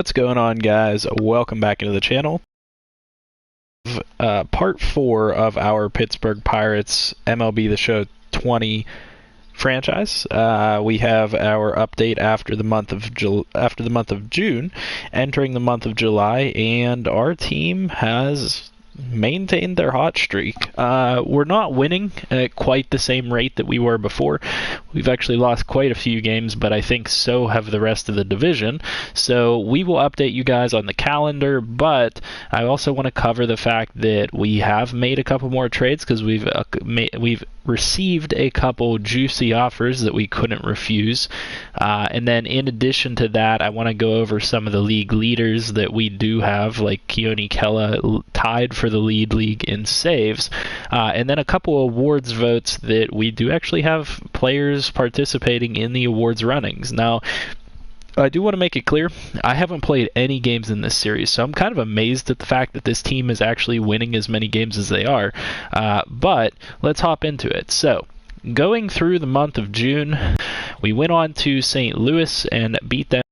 What's going on, guys? Welcome back into the channel. Part 4 of our Pittsburgh Pirates MLB The Show 20 franchise. We have our update after the month of June, entering the month of July, and our team has maintained their hot streak. We're not winning at quite the same rate that we were before. We've actually lost quite a few games, but I think so have the rest of the division. So we will update you guys on the calendar, but I also want to cover the fact that we have made a couple more trades because we've received a couple juicy offers that we couldn't refuse. And then in addition to that, I want to go over some of the league leaders that we do have, like Keone Kela tied for the league in saves, and then a couple awards votes that we do actually have players participating in the awards runnings. Now, I do want to make it clear, I haven't played any games in this series, so I'm kind of amazed at the fact that this team is actually winning as many games as they are, but let's hop into it. So, going through the month of June, we went on to St. Louis and beat them.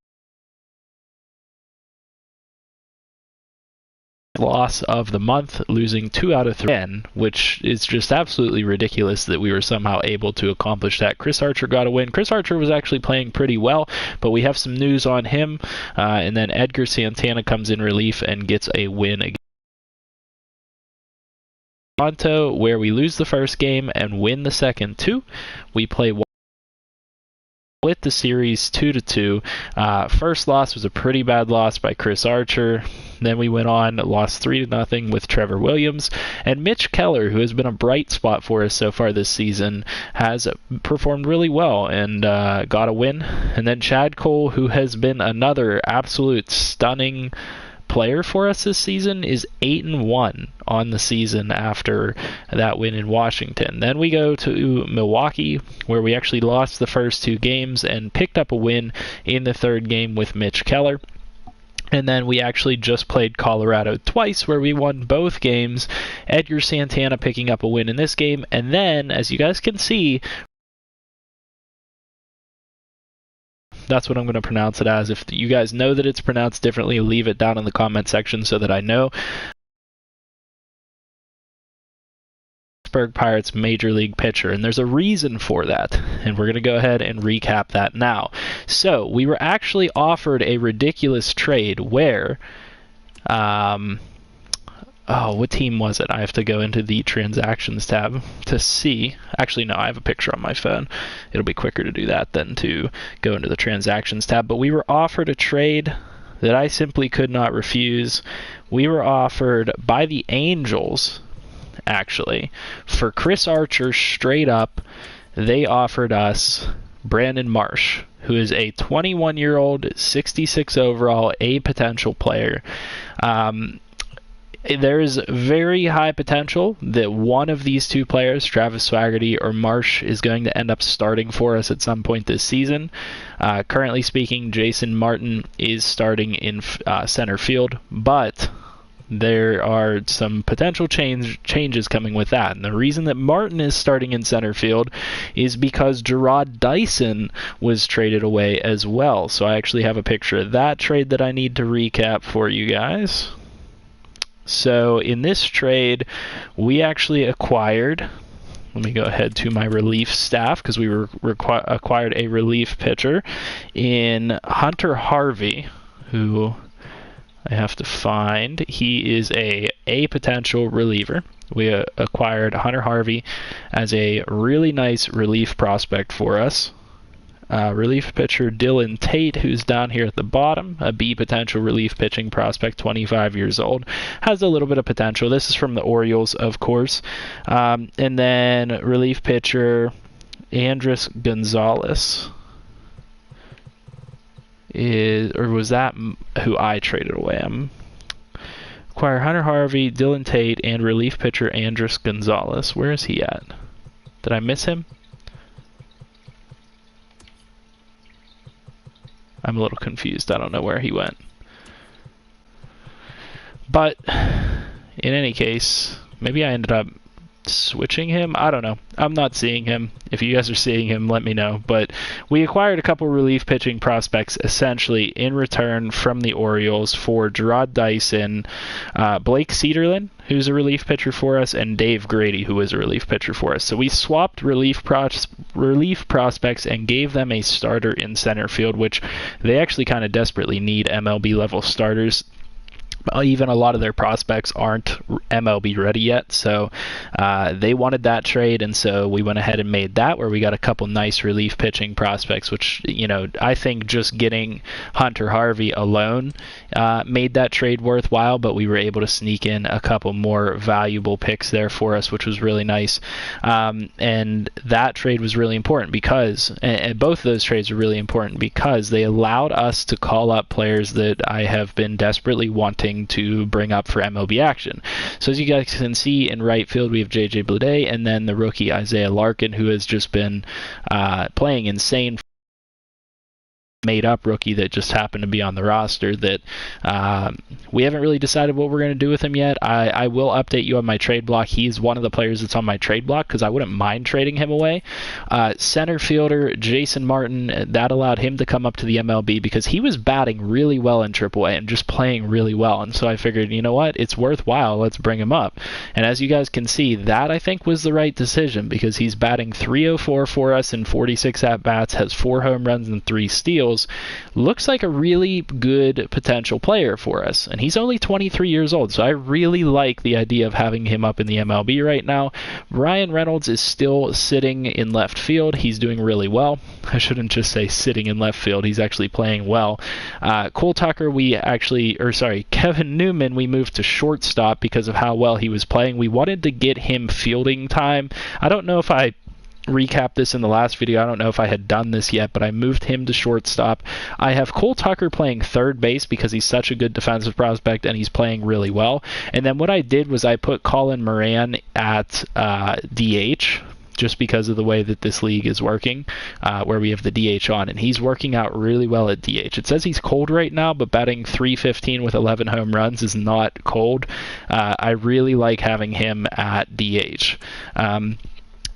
Loss of the month, losing 2 out of 3, which is just absolutely ridiculous that we were somehow able to accomplish that. Chris Archer got a win. Chris Archer was actually playing pretty well, but we have some news on him, and then Edgar Santana comes in relief and gets a win against Toronto, where we lose the first game and win the second 2. We play split the series 2-2. First loss was a pretty bad loss by Chris Archer. Then we went on, lost 3-0 with Trevor Williams. And Mitch Keller, who has been a bright spot for us so far this season, has performed really well and got a win. And then Chad Cole, who has been another absolute stunning player for us this season, is 8-1 on the season after that win in Washington. Then we go to Milwaukee, where we actually lost the first 2 games and picked up a win in the third game with Mitch Keller. And then we actually just played Colorado twice, where we won both games. Edgar Santana picking up a win in this game. And then, as you guys can see, that's what I'm going to pronounce it as. If you guys know that it's pronounced differently, leave it down in the comment section so that I know. Pittsburgh Pirates Major League pitcher, and there's a reason for that, and we're going to go ahead and recap that now. So, we were actually offered a ridiculous trade where, what team was it? I have to go into the transactions tab to see. Actually, no, I have a picture on my phone. It'll be quicker to do that than to go into the transactions tab. But we were offered a trade that I simply could not refuse. We were offered by the Angels, actually, for Chris Archer straight up. They offered us Brandon Marsh, who is a 21-year-old, 66 overall, a potential player. There's very high potential that one of these 2 players, Travis Swaggerty or Marsh, is going to end up starting for us at some point this season. Currently speaking, Jason Martin is starting in center field, but there are some potential changes coming with that. And the reason that Martin is starting in center field is because Gerard Dyson was traded away as well. So I actually have a picture of that trade that I need to recap for you guys. So in this trade, we actually acquired, let me go ahead to my relief staff, because we acquired a relief pitcher in Hunter Harvey, who I have to find. He is a potential reliever. We acquired Hunter Harvey as a really nice relief prospect for us. Relief pitcher Dylan Tate, who's down here at the bottom, a B potential relief pitching prospect, 25 years old, has a little bit of potential. This is from the Orioles, of course. And then relief pitcher Andres Gonzalez was that who I traded away? Acquire Hunter Harvey, Dylan Tate, and relief pitcher Andres Gonzalez. Where is he at? Did I miss him? I'm a little confused. I don't know where he went. But in any case, maybe I ended up switching him. I don't know. I'm not seeing him. If you guys are seeing him, let me know. But we acquired a couple relief pitching prospects essentially in return from the Orioles for Gerard Dyson, Blake Cederlin, who's a relief pitcher for us, and Dave Grady, who is a relief pitcher for us. So we swapped relief prospects and gave them a starter in center field, which they actually kind of desperately need MLB level starters. Even a lot of their prospects aren't MLB ready yet, so they wanted that trade, and so we went ahead and made that, where we got a couple nice relief pitching prospects, which, I think just getting Hunter Harvey alone made that trade worthwhile, but we were able to sneak in a couple more valuable picks there for us, which was really nice. And that trade was really important because, and both of those trades were really important because they allowed us to call up players that I have been desperately wanting to bring up for MLB action. So as you guys can see, in right field we have JJ Bleday, and then the rookie Isaiah Larkin, who has just been playing insane. Made up rookie that just happened to be on the roster that we haven't really decided what we're going to do with him yet. I will update you on my trade block. He's one of the players that's on my trade block because I wouldn't mind trading him away. Center fielder Jason Martin, that allowed him to come up to the MLB because he was batting really well in AAA and just playing really well. And so I figured, you know what, it's worthwhile. Let's bring him up. And as you guys can see, that I think was the right decision because he's batting .304 for us in 46 at-bats, has 4 home runs and 3 steals. Looks like a really good potential player for us, and he's only 23 years old, so I really like the idea of having him up in the MLB right now. Ryan Reynolds is still sitting in left field. He's doing really well. I shouldn't just say sitting in left field. He's actually playing well. Cole Tucker, Kevin Newman, we moved to shortstop because of how well he was playing. We wanted to get him fielding time. I don't know if I recap this in the last video. I don't know if I had done this yet, but I moved him to shortstop. I have Cole Tucker playing third base because he's such a good defensive prospect and he's playing really well. And then what I did was I put Colin Moran at DH just because of the way that this league is working, where we have the DH on, and he's working out really well at DH. It says he's cold right now, but batting .315 with 11 home runs is not cold. I really like having him at DH.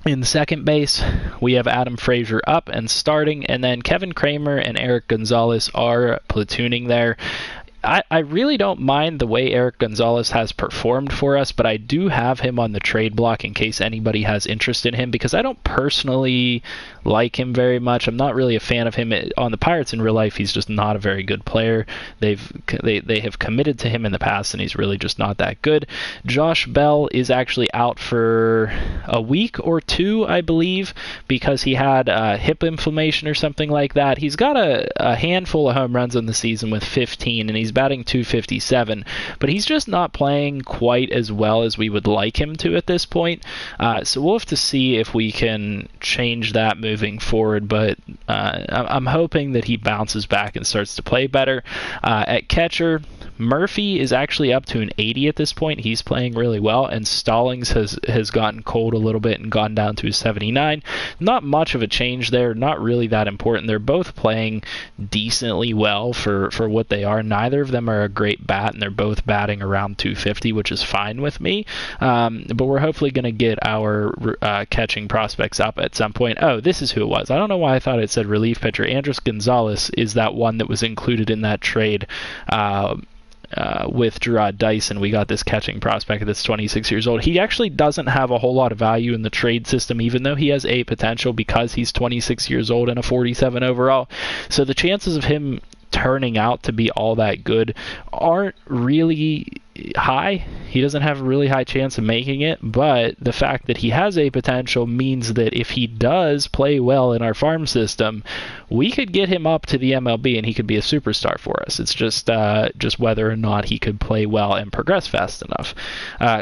In second base, we have Adam Frazier up and starting, and then Kevin Kramer and Eric Gonzalez are platooning there. I really don't mind the way Eric Gonzalez has performed for us, but I do have him on the trade block in case anybody has interest in him because I don't personally like him very much. I'm not really a fan of him on the Pirates in real life. He's just not a very good player. They have committed to him in the past, and he's really just not that good. Josh Bell is actually out for a week or two, I believe, because he had hip inflammation or something like that. He's got a handful of home runs in the season with 15, and he's batting .257, but he's just not playing quite as well as we would like him to at this point. So we'll have to see if we can change that moving forward, but I'm hoping that he bounces back and starts to play better. At catcher, Murphy is actually up to an 80 at this point. He's playing really well, and Stallings has gotten cold a little bit and gone down to a 79. Not much of a change there, not really that important. They're both playing decently well for what they are. Neither of them are a great bat, and they're both batting around .250, which is fine with me. But we're hopefully going to get our catching prospects up at some point. Oh, this is who it was. I don't know why I thought it said relief pitcher. Andres Gonzalez is that one that was included in that trade with Gerard Dyson. We got this catching prospect that's 26 years old. He actually doesn't have a whole lot of value in the trade system, even though he has a potential because he's 26 years old and a 47 overall. So the chances of him turning out to be all that good aren't really high. He doesn't have a really high chance of making it, but the fact that he has a potential means that if he does play well in our farm system, we could get him up to the MLB and he could be a superstar for us. It's just whether or not he could play well and progress fast enough.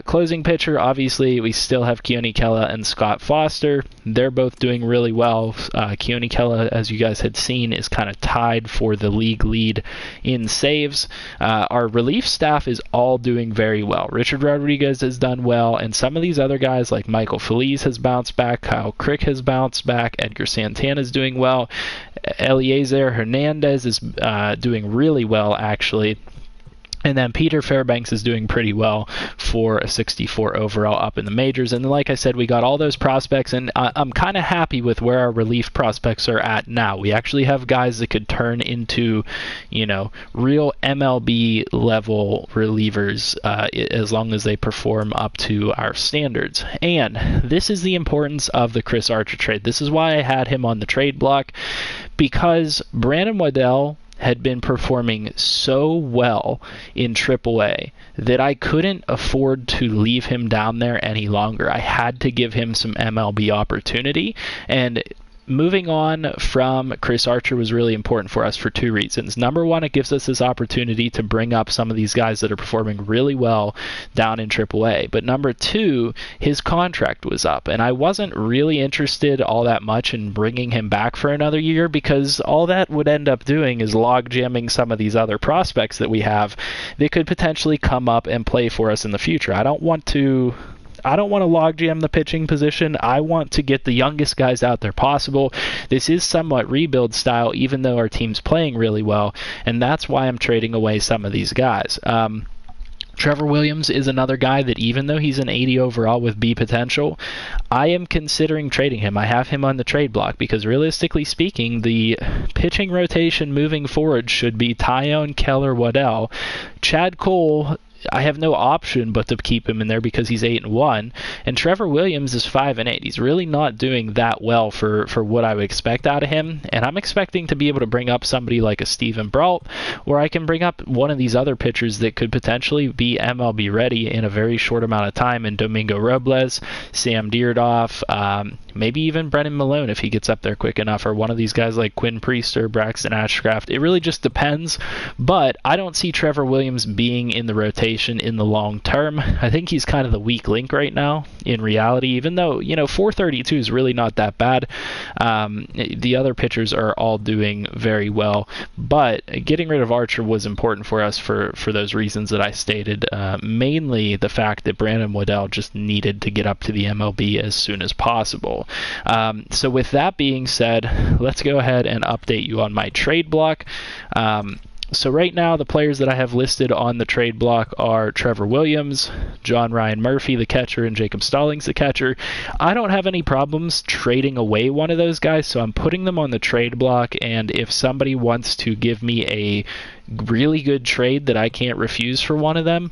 Closing pitcher, obviously, we still have Keone Kela and Scott Foster. They're both doing really well. Keone Kela, as you guys had seen, is kind of tied for the league lead in saves. Our relief staff is all doing very well. Richard Rodriguez has done well, and some of these other guys like Michael Feliz has bounced back, Kyle Crick has bounced back, Edgar Santana is doing well, Eliezer Hernandez is doing really well actually. And then Peter Fairbanks is doing pretty well for a 64 overall up in the majors. And like I said, we got all those prospects, and I'm kind of happy with where our relief prospects are at now. We actually have guys that could turn into, real MLB level relievers as long as they perform up to our standards. And this is the importance of the Chris Archer trade. This is why I had him on the trade block, because Brandon Waddell had been performing so well in AAA that I couldn't afford to leave him down there any longer. I had to give him some MLB opportunity, and moving on from Chris Archer was really important for us for two reasons. Number one, it gives us this opportunity to bring up some of these guys that are performing really well down in AAA. But number two, his contract was up, and I wasn't really interested all that much in bringing him back for another year, because all that would end up doing is log jamming some of these other prospects that we have that could potentially come up and play for us in the future. I don't want to logjam the pitching position. I want to get the youngest guys out there possible. This is somewhat rebuild style, even though our team's playing really well, and that's why I'm trading away some of these guys. Trevor Williams is another guy that, even though he's an 80 overall with B potential, I am considering trading him. I have him on the trade block because, realistically speaking, the pitching rotation moving forward should be Tyone, Keller, Waddell. Chad Cole, I have no option but to keep him in there because he's 8-1, and Trevor Williams is 5-8. He's really not doing that well for what I would expect out of him, and I'm expecting to be able to bring up somebody like a Steven Brault, where I can bring up one of these other pitchers that could potentially be MLB ready in a very short amount of time, in Domingo Robles, Sam Deardoff, maybe even Brennan Malone if he gets up there quick enough, or one of these guys like Quinn Priester, Braxton Ashcraft. It really just depends, but I don't see Trevor Williams being in the rotation in the long term. I think he's kind of the weak link right now in reality, even though 432 is really not that bad. The other pitchers are all doing very well, but getting rid of Archer was important for us for those reasons that I stated, mainly the fact that Brandon Waddell just needed to get up to the MLB as soon as possible. So with that being said, let's go ahead and update you on my trade block. So right now, the players that I have listed on the trade block are Trevor Williams, John Ryan Murphy, the catcher, and Jacob Stallings, the catcher. I don't have any problems trading away one of those guys, so I'm putting them on the trade block, and if somebody wants to give me a really good trade that I can't refuse for one of them,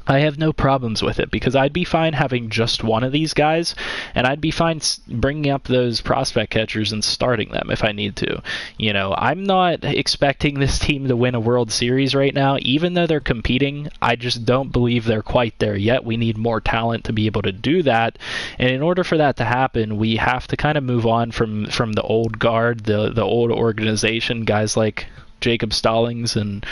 I have no problems with it, because I'd be fine having just one of these guys, and I'd be fine bringing up those prospect catchers and starting them if I need to. I'm not expecting this team to win a World Series right now. Even though they're competing, I just don't believe they're quite there yet. We need more talent to be able to do that, and in order for that to happen, we have to kind of move on from the old guard, the old organization, guys like Jacob Stallings, and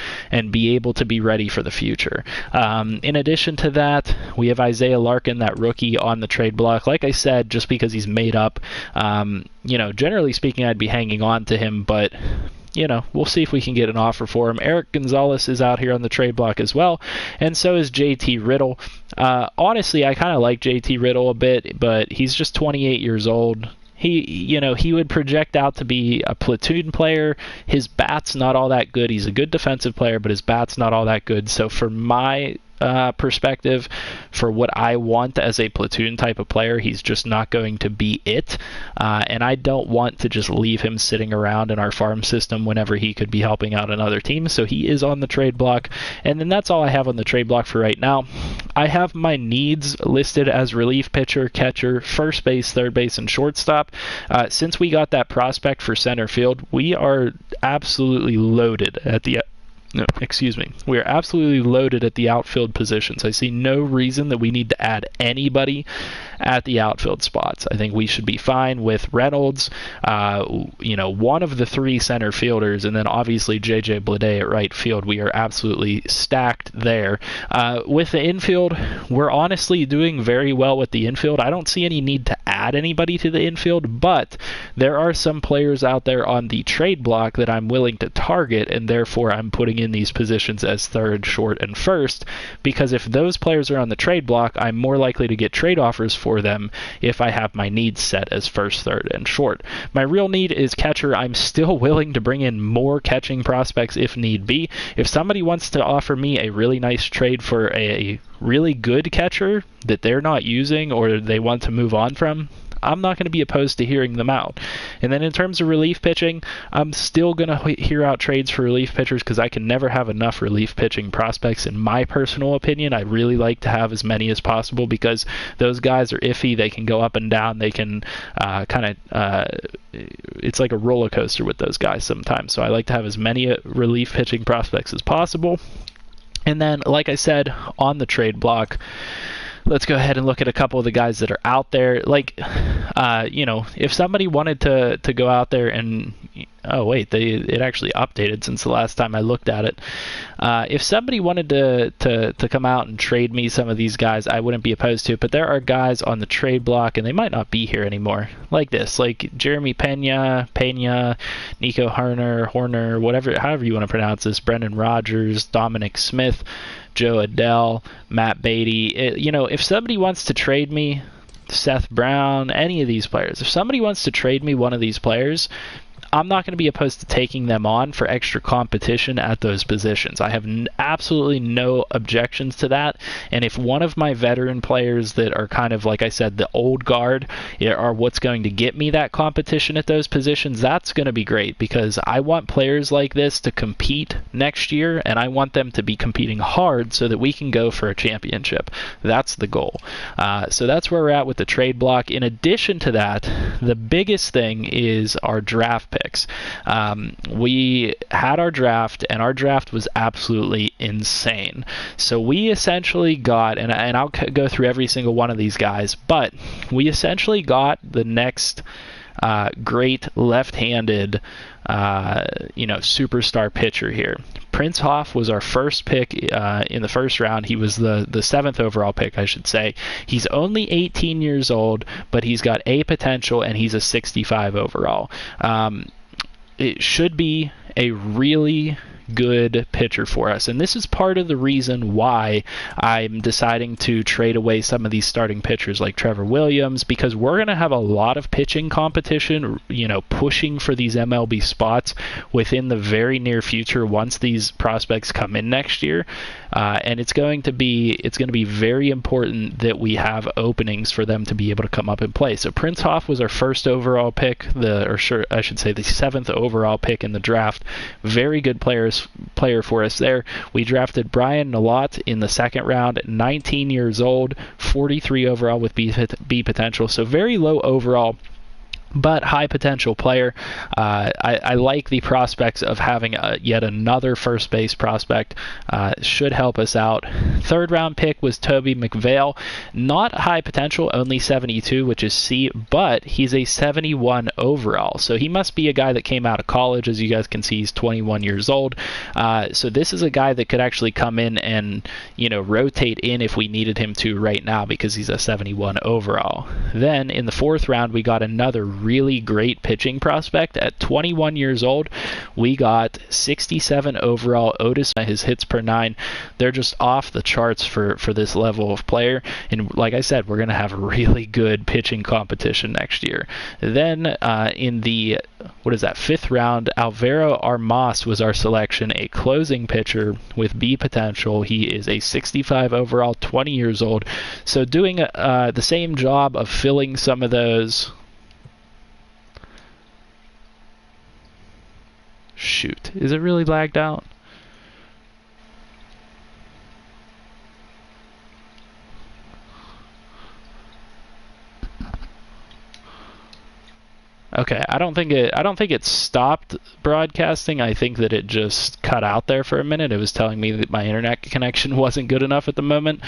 be able to be ready for the future. In addition to that, we have Isaiah Larkin, that rookie, on the trade block. Like I said, just because he's made up, generally speaking, I'd be hanging on to him, but we'll see if we can get an offer for him. Eric Gonzalez is out here on the trade block as well, and so is JT Riddle. Honestly, I kind of like JT Riddle a bit, but he's just 28 years old. He would project out to be a platoon player. His bat's not all that good. He's a good defensive player, but his bat's not all that good. So for my perspective, for what I want as a platoon type of player, he's just not going to be it. And I don't want to just leave him sitting around in our farm system whenever he could be helping out another team. So he is on the trade block. And then that's all I have on the trade block for right now. I have my needs listed as relief pitcher, catcher, first base, third base, and shortstop. Since we got that prospect for center field, we are absolutely loaded at the we are absolutely loaded at the outfield positions. I see no reason that we need to add anybody at the outfield spots. I think we should be fine with Reynolds, one of the three center fielders, and then obviously J.J. Bleday at right field. We are absolutely stacked there. With the infield, we're honestly doing very well with the infield. I don't see any need to add add anybody to the infield, but there are some players out there on the trade block that I'm willing to target, and therefore I'm putting in these positions as third, short, and first, because if those players are on the trade block, I'm more likely to get trade offers for them if I have my needs set as first, third, and short. My real need is catcher. I'm still willing to bring in more catching prospects if need be. If somebody wants to offer me a really nice trade for a really good catcher that they're not using or they want to move on from, I'm not going to be opposed to hearing them out. And then in terms of relief pitching, I'm still going to hear out trades for relief pitchers because I can never have enough relief pitching prospects. In my personal opinion, I really like to have as many as possible because those guys are iffy. They can go up and down. They can it's like a roller coaster with those guys sometimes. So I like to have as many relief pitching prospects as possible. And then, like I said, on the trade block, let's go ahead and look at a couple of the guys that are out there. Like, if somebody wanted to go out there and, it actually updated since the last time I looked at it. If somebody wanted to come out and trade me some of these guys, I wouldn't be opposed to it. But there are guys on the trade block, and they might not be here anymore, like this, like Jeremy Pena, Nico Horner, whatever, however you want to pronounce this, Brendan Rodgers, Dominic Smith, Joe Adele, Matt Beatty. If somebody wants to trade me Seth Brown, any of these players, if somebody wants to trade me one of these players, I'm not going to be opposed to taking them on for extra competition at those positions. I have absolutely no objections to that. And if one of my veteran players that are kind of, like I said, the old guard are what's going to get me that competition at those positions, that's going to be great because I want players like this to compete next year, and I want them to be competing hard so that we can go for a championship. That's the goal. So that's where we're at with the trade block. In addition to that, the biggest thing is our draft pick. We had our draft, and our draft was absolutely insane. So we essentially got, and I'll go through every single one of these guys, but we essentially got the next great left-handed superstar pitcher here. Prince Hoff was our first pick in the first round. He was the 7th overall pick, I should say. He's only 18 years old, but he's got a potential, and he's a 65 overall. It should be a really good pitcher for us, and this is part of the reason why I'm deciding to trade away some of these starting pitchers like Trevor Williams, because we're going to have a lot of pitching competition, pushing for these MLB spots within the very near future once these prospects come in next year, and it's going to be very important that we have openings for them to be able to come up and play. So Prince Hoff was our first overall pick, the 7th overall pick in the draft. Very good player for us there. We drafted Brian Nalot in the 2nd round, 19 years old, 43 overall with B potential, so very low overall, but high potential player. I like the prospects of having yet another first base prospect. Should help us out. 3rd round pick was Toby McVale. Not high potential, only 72, which is C, but he's a 71 overall. So he must be a guy that came out of college. As you guys can see, he's 21 years old. So this is a guy that could actually come in and rotate in if we needed him to right now because he's a 71 overall. Then in the 4th round, we got another really great pitching prospect. At 21 years old, we got 67 overall Otis. His hits per 9, they're just off the charts for this level of player. And like I said, we're going to have really good pitching competition next year. Then in the 5th round, Alvaro Armas was our selection, a closing pitcher with B potential. He is a 65 overall, 20 years old. So doing the same job of filling some of those. Shoot, is it really lagged out? Okay, I don't think it stopped broadcasting. I think that it just cut out there for a minute. It was telling me that my internet connection wasn't good enough at the moment.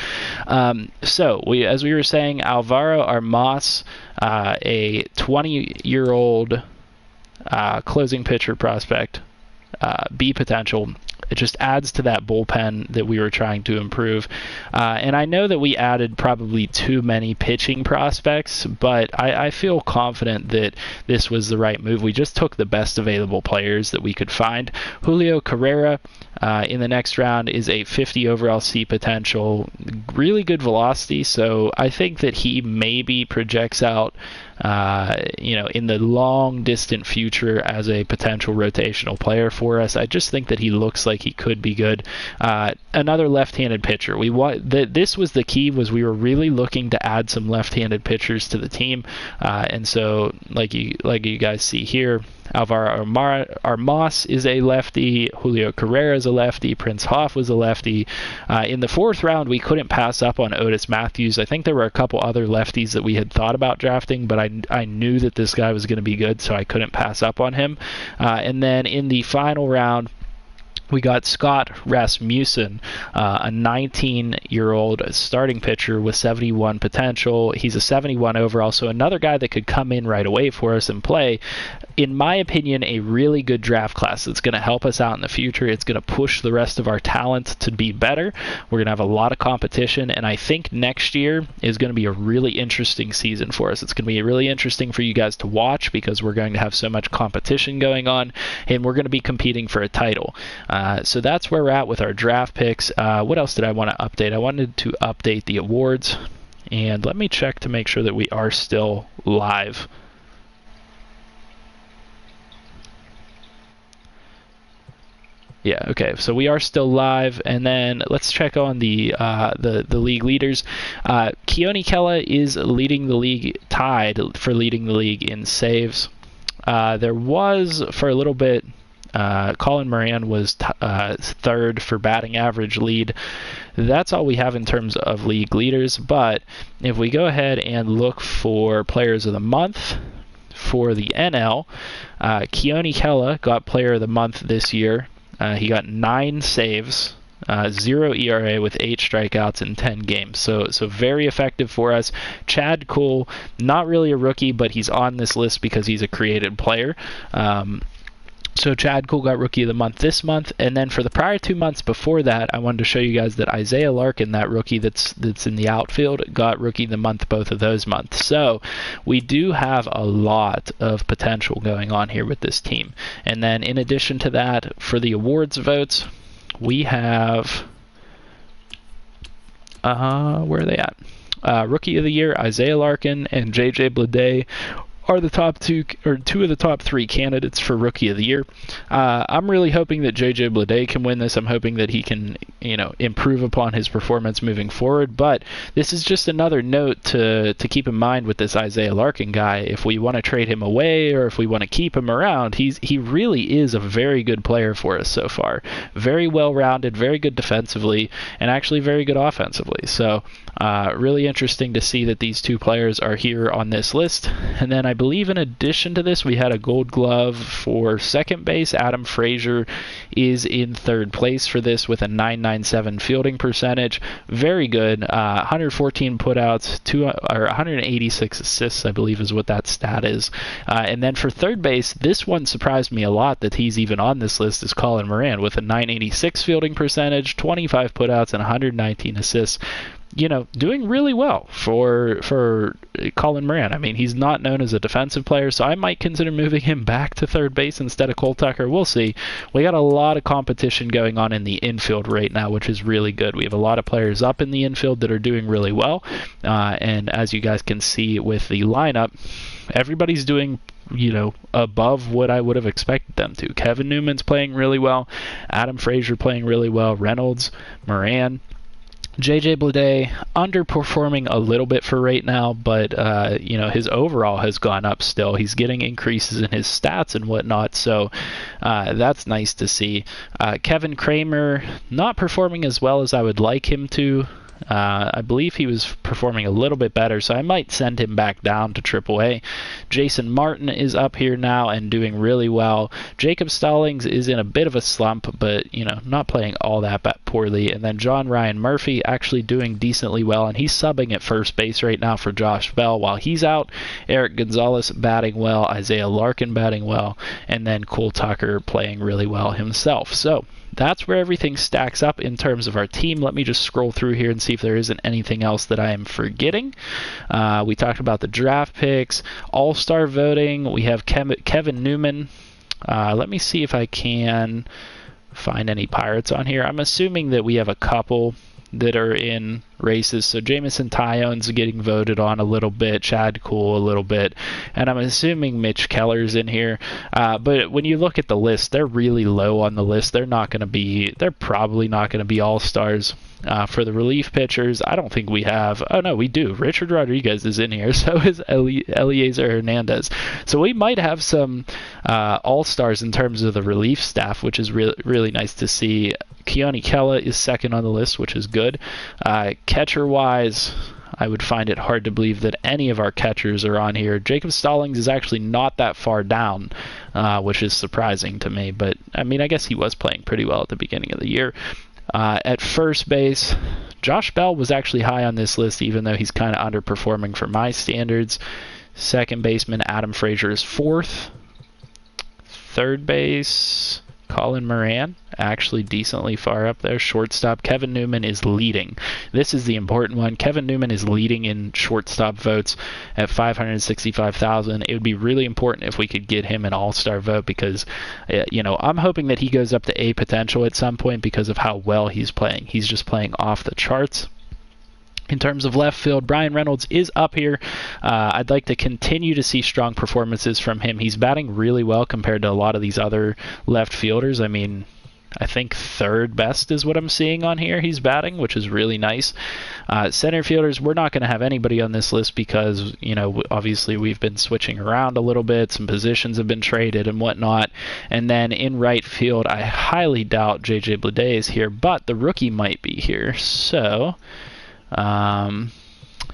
So as we were saying, Alvaro Armas, a 20-year-old closing pitcher prospect, B potential. It just adds to that bullpen that we were trying to improve. And I know that we added probably too many pitching prospects, but I feel confident that this was the right move. We just took the best available players that we could find. Julio Carrera in the next round is a 50 overall C potential, really good velocity, so I think that he maybe projects out in the long distant future as a potential rotational player for us. I just think that he looks like he could be good. Another left-handed pitcher. This was the key, was we were really looking to add some left-handed pitchers to the team, and so like you guys see here, Alvaro Armas is a lefty, Julio Carrera is a lefty, Prince Hoff was a lefty. In the 4th round, we couldn't pass up on Otis Matthews. I think there were a couple other lefties that we had thought about drafting, but I knew that this guy was going to be good, so I couldn't pass up on him. And then in the final round, we got Scott Rasmussen, a 19-year-old starting pitcher with 71 potential. He's a 71 overall, so another guy that could come in right away for us and play. In my opinion, a really good draft class that's going to help us out in the future. It's going to push the rest of our talent to be better. We're going to have a lot of competition, and I think next year is going to be a really interesting season for us. It's going to be really interesting for you guys to watch because we're going to have so much competition going on, and we're going to be competing for a title. So that's where we're at with our draft picks. What else did I want to update? I wanted to update the awards, and let me check to make sure that we are still live. Yeah, okay, so we are still live, and then let's check on the league leaders. Keone Kela is leading the league, tied for leading the league in saves. There was, for a little bit, Colin Moran was 3rd for batting average lead. That's all we have in terms of league leaders, but if we go ahead and look for players of the month for the NL, Keone Kela got player of the month this year. He got 9 saves, 0 ERA with 8 strikeouts in 10 games. So very effective for us. Chad Kuhl, not really a rookie, but he's on this list because he's a created player. So Chad Kuhl got Rookie of the Month this month, and then for the prior 2 months before that, I wanted to show you guys that Isaiah Larkin, that rookie that's in the outfield, got Rookie of the Month both of those months. So we do have a lot of potential going on here with this team. And then in addition to that, for the awards votes, we have where are they at? Rookie of the Year, Isaiah Larkin and JJ Bleday are the top two of the top 3 candidates for Rookie of the Year. I'm really hoping that JJ Bleday can win this. I'm hoping that he can, improve upon his performance moving forward. But this is just another note to keep in mind with this Isaiah Larkin guy. If we want to trade him away or if we want to keep him around, he really is a very good player for us so far. Very well-rounded, very good defensively, and actually very good offensively. So really interesting to see that these 2 players are here on this list. And then I believe in addition to this, we had a Gold Glove for second base. Adam Frazier is in 3rd place for this with a .997 fielding percentage. Very good. 114 putouts, 186 assists, I believe is what that stat is. And then for 3rd base, this one surprised me a lot that he's even on this list, is Colin Moran with a .986 fielding percentage, 25 putouts, and 119 assists. Doing really well for Colin Moran. I mean, he's not known as a defensive player, so I might consider moving him back to 3rd base instead of Cole Tucker. We'll see. We got a lot of competition going on in the infield right now, which is really good. We have a lot of players up in the infield that are doing really well, and as you guys can see with the lineup, everybody's doing above what I would have expected them to. Kevin Newman's playing really well, Adam Frazier playing really well, Reynolds, Moran, JJ Bleday underperforming a little bit for right now, but his overall has gone up still. He's getting increases in his stats and whatnot, so that's nice to see. Kevin Kramer not performing as well as I would like him to. I believe he was performing a little bit better, so I might send him back down to AAA. Jason Martin is up here now and doing really well. Jacob Stallings is in a bit of a slump, but not playing all that poorly. And then John Ryan Murphy actually doing decently well, and he's subbing at 1st base right now for Josh Bell while he's out. Eric Gonzalez batting well, Isaiah Larkin batting well, and then Cole Tucker playing really well himself. So that's where everything stacks up in terms of our team. Let me just scroll through here and see if there isn't anything else that I am forgetting. We talked about the draft picks, all-star voting. We have Kevin Newman. Let me see if I can find any Pirates on here. I'm assuming that we have a couple that are in races. So Jameson Taillon's getting voted on a little bit, Chad Kuhl a little bit, and I'm assuming Mitch Keller's in here. But when you look at the list, they're really low on the list. They're probably not going to be all-stars. For the relief pitchers, I don't think we have. Oh no, we do. Richard Rodriguez is in here. So is Eliezer Hernandez. So we might have some all-stars in terms of the relief staff, which is really nice to see. Keone Kela is second on the list, which is good. Catcher-wise, I would find it hard to believe that any of our catchers are on here. Jacob Stallings is actually not that far down, which is surprising to me. But, I mean, I guess he was playing pretty well at the beginning of the year. At first base, Josh Bell was actually high on this list, even though he's kind of underperforming for my standards. Second baseman, Adam Frazier is fourth. Third base, Colin Moran, actually decently far up there. Shortstop, Kevin Newman is leading. This is the important one. Kevin Newman is leading in shortstop votes at 565,000. It would be really important if we could get him an all-star vote because, I'm hoping that he goes up to A potential at some point because of how well he's playing. He's just playing off the charts. In terms of left field, Brian Reynolds is up here. I'd like to continue to see strong performances from him. He's batting really well compared to a lot of these other left fielders. I mean, I think third best is what I'm seeing on here he's batting, which is really nice. Center fielders, we're not going to have anybody on this list because, obviously we've been switching around a little bit. Some positions have been traded and whatnot. And then in right field, I highly doubt J.J. Bleday is here, but the rookie might be here. So...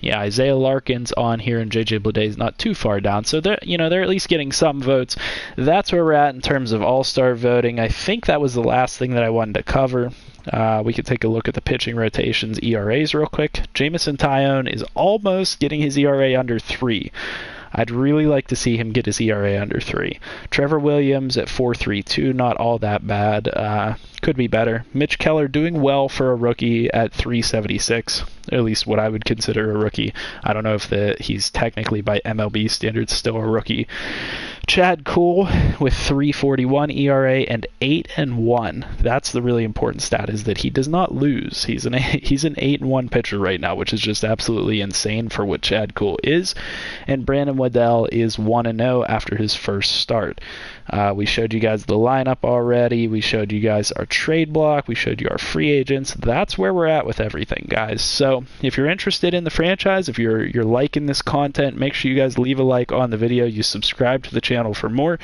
Isaiah Larkin's on here, and J.J. Bleday's not too far down. So they're at least getting some votes. That's where we're at in terms of all-star voting. I think that was the last thing that I wanted to cover. We could take a look at the pitching rotations, ERAs real quick. Jameson Taillon is almost getting his ERA under 3. I'd really like to see him get his ERA under 3. Trevor Williams at 4.32, not all that bad. Could be better. Mitch Keller doing well for a rookie at 3.76, at least what I would consider a rookie. I don't know if he's technically by MLB standards still a rookie. Chad Kuhl with 3.41 ERA and 8-1. That's the really important stat, is that he does not lose. He's an 8-1 pitcher right now, which is just absolutely insane for what Chad Kuhl is. And Brandon Waddell is 1-0 after his first start. We showed you guys the lineup already. We showed you guys our trade block. We showed you our free agents. That's where we're at with everything, guys. So if you're interested in the franchise, if you're liking this content, make sure you guys leave a like on the video. You subscribe to the channel for more,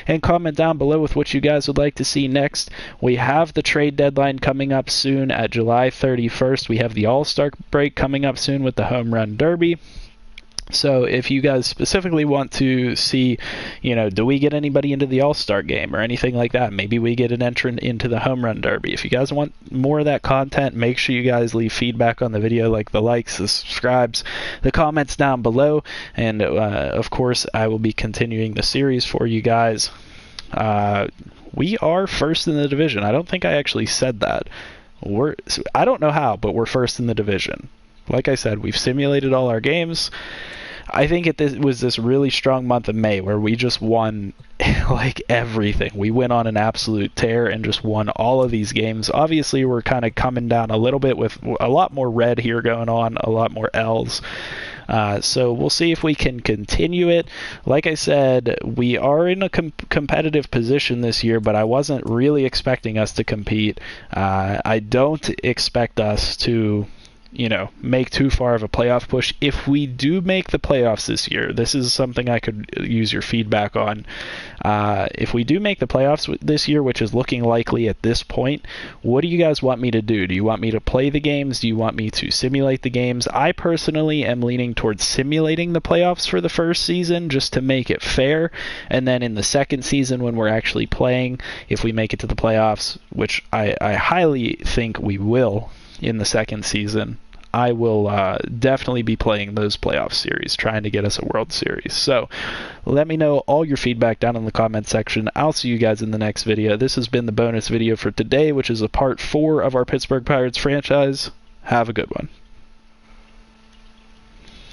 and comment down below with what you guys would like to see next. We have the trade deadline coming up soon at July 31st. We have the All-Star break coming up soon with the Home Run Derby. So if you guys specifically want to see, do we get anybody into the All-Star game or anything like that, maybe we get an entrant into the Home Run Derby. If you guys want more of that content, make sure you guys leave feedback on the video, like the likes, the subscribes, the comments down below. And, of course, I will be continuing the series for you guys. We are first in the division. I don't think I actually said that. I don't know how, but we're first in the division. Like I said, we've simulated all our games. I think it was this really strong month of May where we just won like everything. We went on an absolute tear and just won all of these games. Obviously, we're kind of coming down a little bit with a lot more red here going on, a lot more L's. So we'll see if we can continue it. Like I said, we are in a competitive position this year, but I wasn't really expecting us to compete. I don't expect us to make too far of a playoff push. If we do make the playoffs this year, this is something I could use your feedback on. If we do make the playoffs this year, which is looking likely at this point, what do you guys want me to do? Do you want me to play the games? Do you want me to simulate the games? I personally am leaning towards simulating the playoffs for the first season just to make it fair. And then in the second season, when we're actually playing, if we make it to the playoffs, which I highly think we will in the second season, I will definitely be playing those playoff series, trying to get us a World Series. So let me know all your feedback down in the comment section. I'll see you guys in the next video. This has been the bonus video for today, which is a part 4 of our Pittsburgh Pirates franchise. Have a good one.